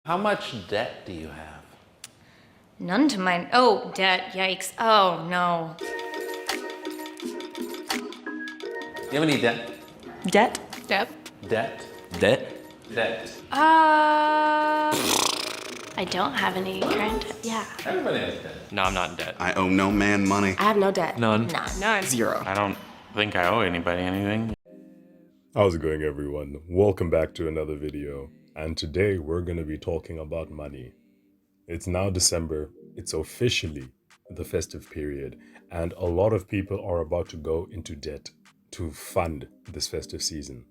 How much debt do you have? None to mine. Oh, debt. Yikes. Oh, no. Do you have any debt? Debt? Debt? Debt? Debt? Debt. I don't have any current. Yeah. Everybody has debt. No, I'm not in debt. I owe no man money. I have no debt. None. None. Zero. I don't think I owe anybody anything. How's it going, everyone? Welcome back to another video, and today we're going to be talking about money. It's now December, it's officially the festive period, and a lot of people are about to go into debt to fund this festive season.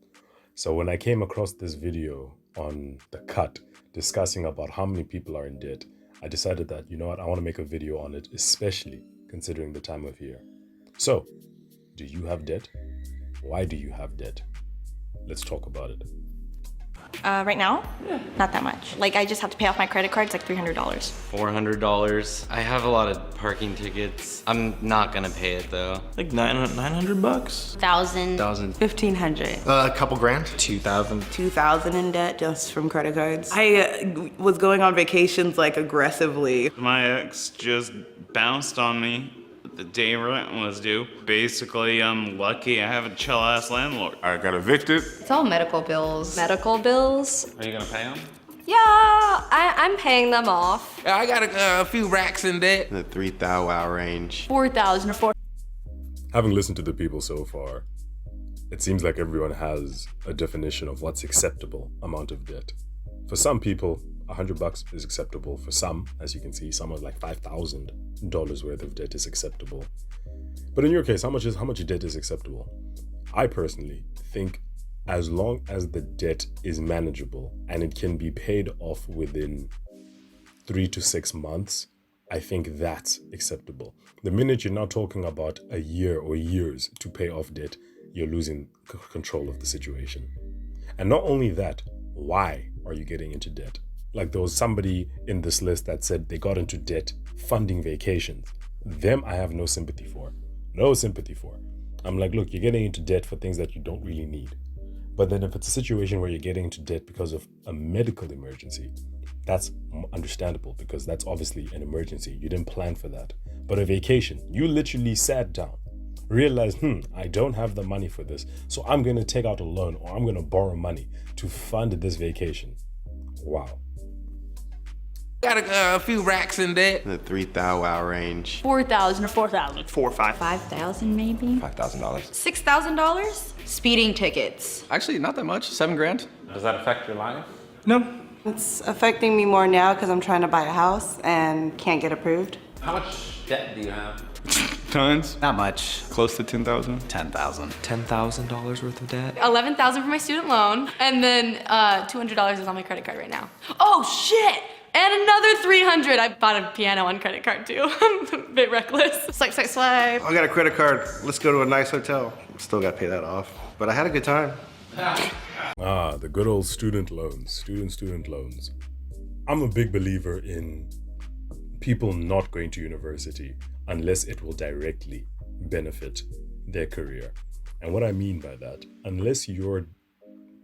So when I came across this video on The Cut discussing about how many people are in debt, I decided that, you know what, I want to make a video on it, especially considering the time of year. So, do you have debt? Why do you have debt? Let's talk about it. Right now? Yeah. Not that much. Like, I just have to pay off my credit card. It's like $300. $400. I have a lot of parking tickets. I'm not gonna pay it though. Like 900 bucks? 1,000. 1,500. A couple grand? 2,000. 2,000 in debt just from credit cards. I was going on vacations like aggressively. My ex just bounced on me the day rent was due. Basically, I'm lucky I have a chill ass landlord. I got evicted. It's all medical bills. Medical bills? Are you gonna pay them? Yeah, I'm paying them off. I got a few racks in debt. The 3,000 range. 4,000 or 4. Having listened to the people so far, it seems like everyone has a definition of what's acceptable amount of debt. For some people, $100 is acceptable. For some, as you can see, some are like $5,000 worth of debt is acceptable. But in your case, how much debt is acceptable? I personally think as long as the debt is manageable and it can be paid off within 3 to 6 months, I think that's acceptable. The minute you're now talking about a year or years to pay off debt, you're losing control of the situation. And not only that, why are you getting into debt? Like there was somebody in this list that said they got into debt funding vacations. Them I have no sympathy for. No sympathy for. I'm like, look, you're getting into debt for things that you don't really need. But then if it's a situation where you're getting into debt because of a medical emergency, that's understandable because that's obviously an emergency. You didn't plan for that. But a vacation, you literally sat down, realized, I don't have the money for this, so I'm going to take out a loan or I'm going to borrow money to fund this vacation. Wow. Got a few racks in debt. The 3,000 range. 4,000 or 4,000. 4 or 5. 5,000 maybe? $5,000. $6,000? Speeding tickets. Actually, not that much. 7 grand. Does that affect your life? No. It's affecting me more now because I'm trying to buy a house and can't get approved. How much debt do you have? Tons. Not much. Close to 10,000. 10,000. $10,000 worth of debt? 11,000 for my student loan, and then $200 is on my credit card right now. Oh shit! And another 300. I bought a piano on credit card too. I'm a bit reckless. Swipe, swipe, swipe. I got a credit card. Let's go to a nice hotel. Still got to pay that off. But I had a good time. The good old student loans, student loans. I'm a big believer in people not going to university unless it will directly benefit their career. And what I mean by that, unless your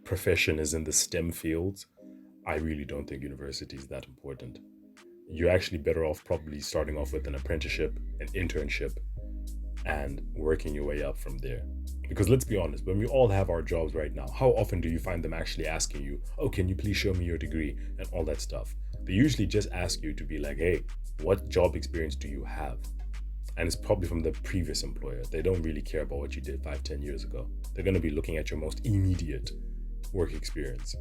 profession is in the STEM fields, I really don't think university is that important. You're actually better off probably starting off with an apprenticeship, an internship, and working your way up from there. Because let's be honest, when we all have our jobs right now, how often do you find them actually asking you, oh, can you please show me your degree and all that stuff? They usually just ask you to be like, hey, what job experience do you have? And it's probably from the previous employer. They don't really care about what you did 5-10 years ago. They're going to be looking at your most immediate work experience.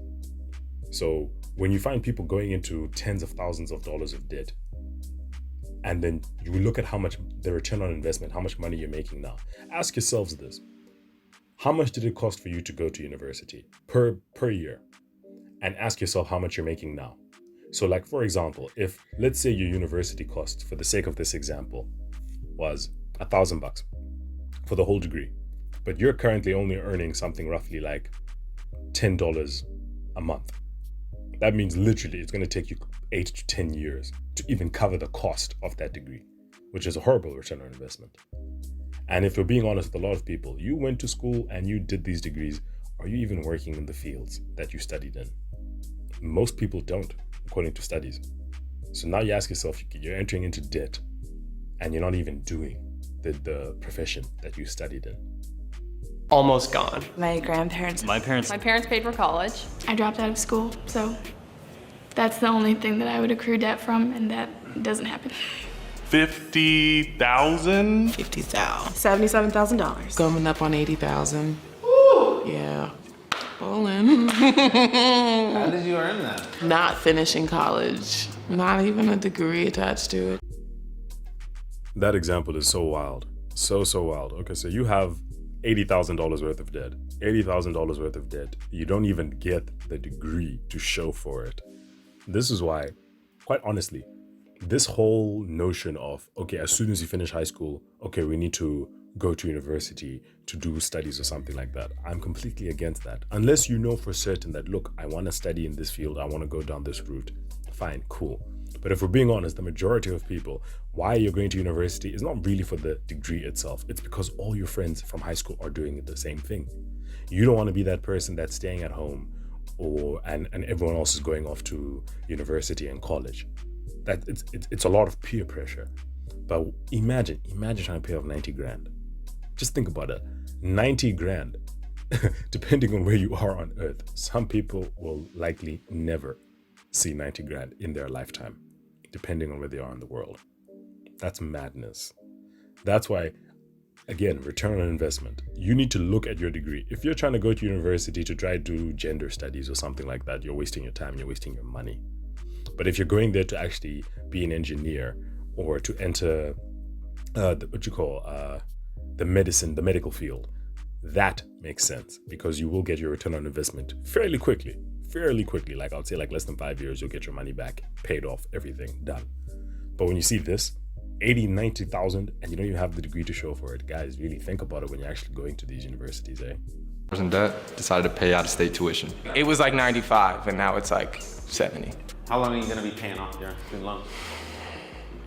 So when you find people going into tens of thousands of dollars of debt, and then you look at how much the return on investment, how much money you're making now, ask yourselves this. How much did it cost for you to go to university per year? And ask yourself how much you're making now. So like, for example, if let's say your university cost, for the sake of this example, was $1,000 for the whole degree, but you're currently only earning something roughly like $10 a month. That means literally it's going to take you 8 to 10 years to even cover the cost of that degree, which is a horrible return on investment. And if you're being honest with a lot of people, you went to school and you did these degrees, are you even working in the fields that you studied in? Most people don't. according to studies. So now you ask yourself, you're entering into debt and you're not even doing the profession that you studied in. Almost gone. My grandparents. My parents. My parents paid for college. I dropped out of school, so that's the only thing that I would accrue debt from, and that doesn't happen. 50,000? 50,000. $77,000. Coming up on 80,000. Yeah. Bowling. How did you earn that? Not finishing college. Not even a degree attached to it. That example is so wild. So wild. Okay, so you have $80,000 worth of debt. $80,000 worth of debt. You don't even get the degree to show for it. This is why, quite honestly, this whole notion of, okay, as soon as you finish high school, okay, we need to go to university to do studies or something like that. I'm completely against that. Unless you know for certain that, look, I want to study in this field, I want to go down this route. Fine, cool. But if we're being honest, the majority of people, why you're going to university is not really for the degree itself. It's because all your friends from high school are doing the same thing. You don't want to be that person that's staying at home and everyone else is going off to university and college. That it's a lot of peer pressure. But imagine trying to pay off 90 grand. Just think about it. 90 grand, depending on where you are on earth, some people will likely never see 90 grand in their lifetime, depending on where they are in the world. That's madness. That's why, again, return on investment. You need to look at your degree. If you're trying to go to university to try to do gender studies or something like that, you're wasting your time, you're wasting your money. But if you're going there to actually be an engineer or to enter the medical field, that makes sense because you will get your return on investment fairly quickly. Like I would say like less than 5 years, you'll get your money back, paid off, everything done. But when you see this, 80, 90,000, and you don't even have the degree to show for it, guys, really think about it when you're actually going to these universities, eh? I was in debt, decided to pay out-of-state tuition. It was like 95, and now it's like 70. How long are you gonna be paying off your student loan?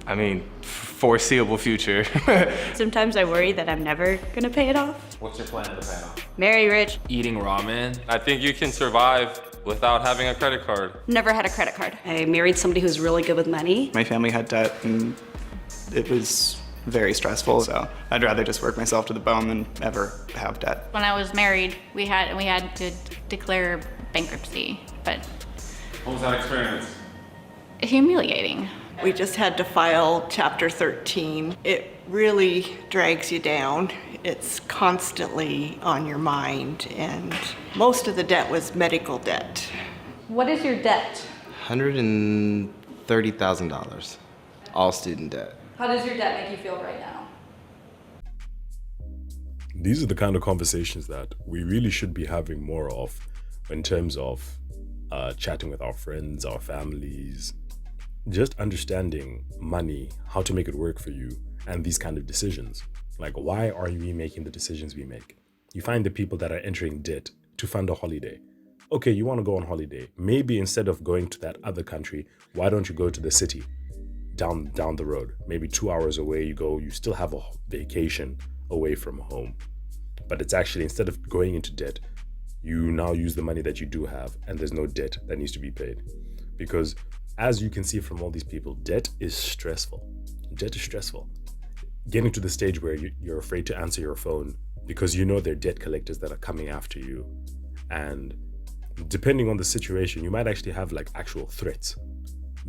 I mean, foreseeable future. Sometimes I worry that I'm never gonna pay it off. What's your plan to pay it off? Marry rich. Eating ramen. I think you can survive without having a credit card. Never had a credit card. I married somebody who's really good with money. My family had debt and it was very stressful, so I'd rather just work myself to the bone than ever have debt. When I was married, we had to declare bankruptcy, but What was that experience? humiliating. We just had to file Chapter 13. It really drags you down. It's constantly on your mind, and most of the debt was medical debt. What is your debt? $130,000, all student debt. How does your debt make you feel right now? These are the kind of conversations that we really should be having more of in terms of chatting with our friends, our families, just understanding money, how to make it work for you, and these kind of decisions. Like, why are we making the decisions we make? You find the people that are entering debt to fund a holiday. Okay, you want to go on holiday. Maybe instead of going to that other country, why don't you go to the city down the road? Maybe 2 hours away you go, you still have a vacation away from home. But it's actually, instead of going into debt, you now use the money that you do have and there's no debt that needs to be paid. Because as you can see from all these people, debt is stressful. Debt is stressful. Getting to the stage where you're afraid to answer your phone because you know there are debt collectors that are coming after you. And depending on the situation, you might actually have like actual threats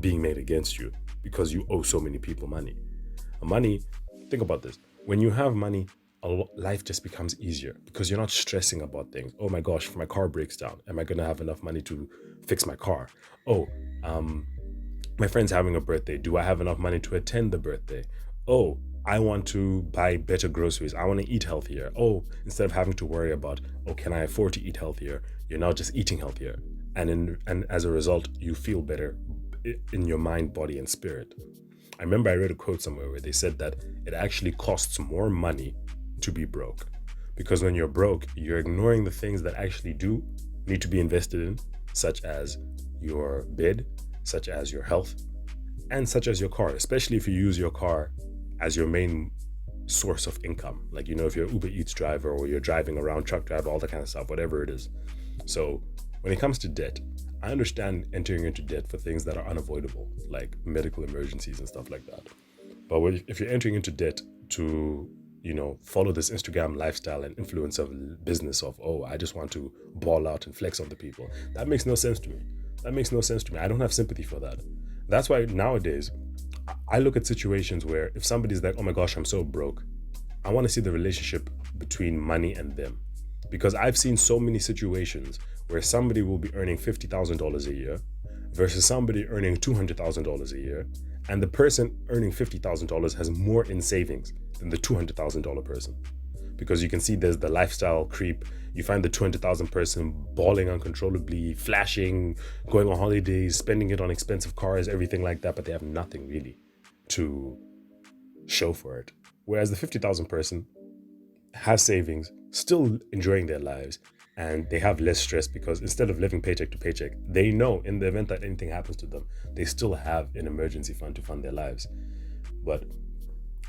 being made against you because you owe so many people money. Money, think about this. When you have money, life just becomes easier because you're not stressing about things. Oh my gosh, if my car breaks down, am I gonna have enough money to fix my car? Oh, my friend's having a birthday. Do I have enough money to attend the birthday? Oh, I want to buy better groceries. I want to eat healthier. Oh, instead of having to worry about, oh, can I afford to eat healthier? You're now just eating healthier. And as a result, you feel better in your mind, body, and spirit. I remember I read a quote somewhere where they said that it actually costs more money to be broke. Because when you're broke, you're ignoring the things that actually do need to be invested in, such as your bed, such as your health, and such as your car, especially if you use your car as your main source of income. Like, you know, if you're an Uber Eats driver or you're driving around, truck driver, all that kind of stuff, whatever it is. So when it comes to debt, I understand entering into debt for things that are unavoidable, like medical emergencies and stuff like that. But if you're entering into debt to, follow this Instagram lifestyle and influence of business of, oh, I just want to ball out and flex on the people, that makes no sense to me. I don't have sympathy for that. That's why nowadays, I look at situations where if somebody's like, oh my gosh, I'm so broke, I want to see the relationship between money and them. Because I've seen so many situations where somebody will be earning $50,000 a year versus somebody earning $200,000 a year, and the person earning $50,000 has more in savings than the $200,000 person. Because you can see there's the lifestyle creep. You find the $200,000 person balling uncontrollably, flashing, going on holidays, spending it on expensive cars, everything like that, but they have nothing really to show for it. Whereas the $50,000 person has savings, still enjoying their lives, and they have less stress because instead of living paycheck to paycheck, they know in the event that anything happens to them, they still have an emergency fund to fund their lives. But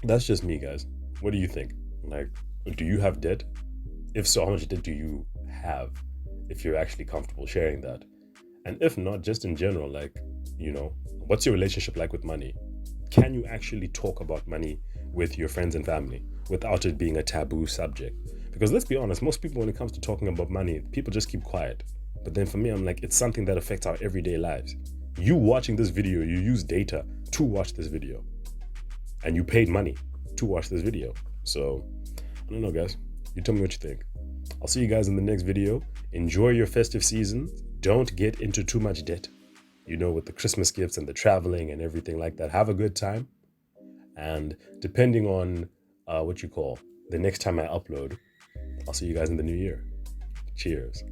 that's just me, guys. What do you think? Like, do you have debt? If so, how much debt do you have? If you're actually comfortable sharing that. And if not, just in general, like, what's your relationship like with money? Can you actually talk about money with your friends and family without it being a taboo subject? Because let's be honest, most people, when it comes to talking about money, people just keep quiet. But then for me, I'm like, it's something that affects our everyday lives. You watching this video, you use data to watch this video. And you paid money to watch this video. So, I don't know, guys. You tell me what you think. I'll see you guys in the next video. Enjoy your festive season. Don't get into too much debt. With the Christmas gifts and the traveling and everything like that. Have a good time. And depending on the next time I upload, I'll see you guys in the new year. Cheers.